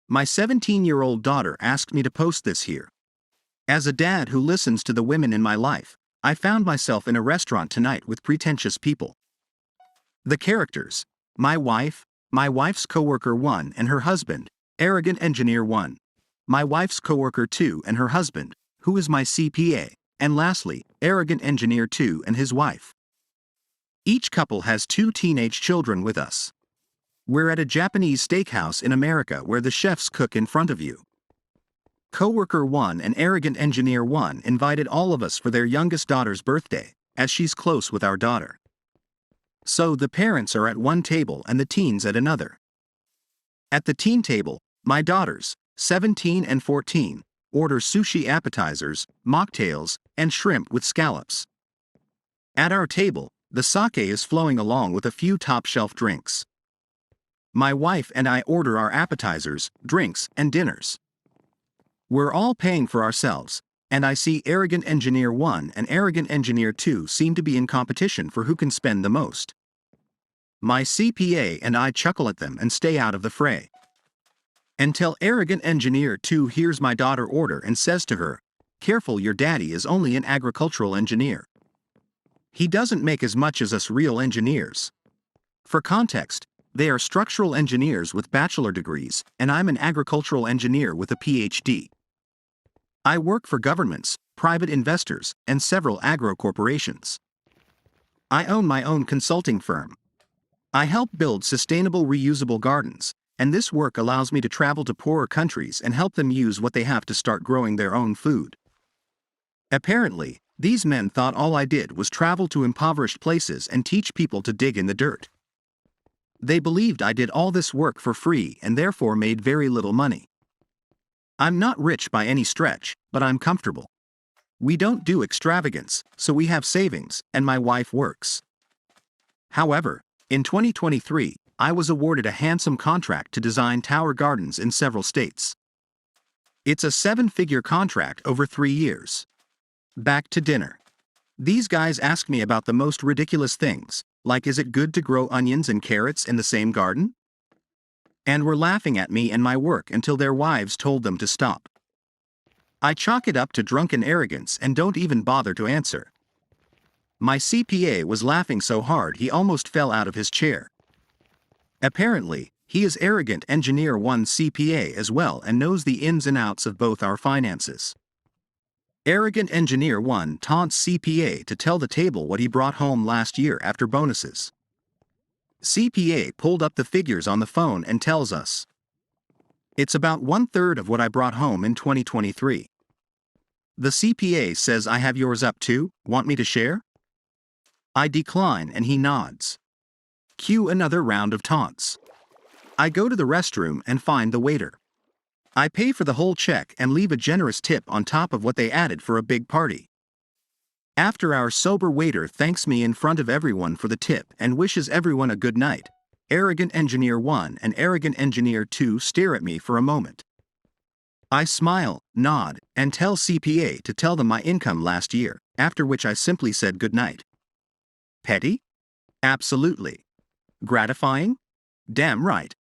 My 17-year-old daughter asked me to post this here. As a dad who listens to the women in my life, I found myself in a restaurant tonight with pretentious people. The characters: my wife, my wife's coworker 1 and her husband, arrogant engineer 1. My wife's coworker 2 and her husband, who is my CPA, and lastly, arrogant engineer 2 and his wife. Each couple has 2 teenage children with us. We're at a Japanese steakhouse in America where the chefs cook in front of you. Coworker 1 and arrogant engineer 1 invited all of us for their youngest daughter's birthday, as she's close with our daughter. So the parents are at one table and the teens at another. At the teen table, my daughters, 17 and 14, order sushi appetizers, mocktails, and shrimp with scallops. At our table, the sake is flowing along with a few top-shelf drinks. My wife and I order our appetizers, drinks, and dinners. We're all paying for ourselves, and I see arrogant engineer 1 and arrogant engineer 2 seem to be in competition for who can spend the most. My CPA and I chuckle at them and stay out of the fray. Until arrogant engineer 2 hears my daughter order and says to her, "Careful, your daddy is only an agricultural engineer. He doesn't make as much as us real engineers." For context, they are structural engineers with bachelor degrees, and I'm an agricultural engineer with a PhD. I work for governments, private investors, and several agro corporations. I own my own consulting firm. I help build sustainable reusable gardens, and this work allows me to travel to poorer countries and help them use what they have to start growing their own food. Apparently, these men thought all I did was travel to impoverished places and teach people to dig in the dirt. They believed I did all this work for free and therefore made very little money. I'm not rich by any stretch, but I'm comfortable. We don't do extravagance, so we have savings, and my wife works. However, in 2023, I was awarded a handsome contract to design tower gardens in several states. It's a 7-figure contract over 3 years. Back to dinner. These guys ask me about the most ridiculous things, like is it good to grow onions and carrots in the same garden? And were laughing at me and my work until their wives told them to stop. I chalk it up to drunken arrogance and don't even bother to answer. My CPA was laughing so hard he almost fell out of his chair. Apparently, he is arrogant engineer 1 CPA as well and knows the ins and outs of both our finances. Arrogant engineer 1 taunts CPA to tell the table what he brought home last year after bonuses. CPA pulled up the figures on the phone and tells us, "It's about 1/3 of what I brought home in 2023. The CPA says, "I have yours up too, want me to share?" I decline and he nods. Cue another round of taunts. I go to the restroom and find the waiter. I pay for the whole check and leave a generous tip on top of what they added for a big party. After our sober waiter thanks me in front of everyone for the tip and wishes everyone a good night, arrogant engineer 1 and arrogant engineer 2 stare at me for a moment. I smile, nod, and tell CPA to tell them my income last year, after which I simply said good night. Petty? Absolutely. Gratifying? Damn right.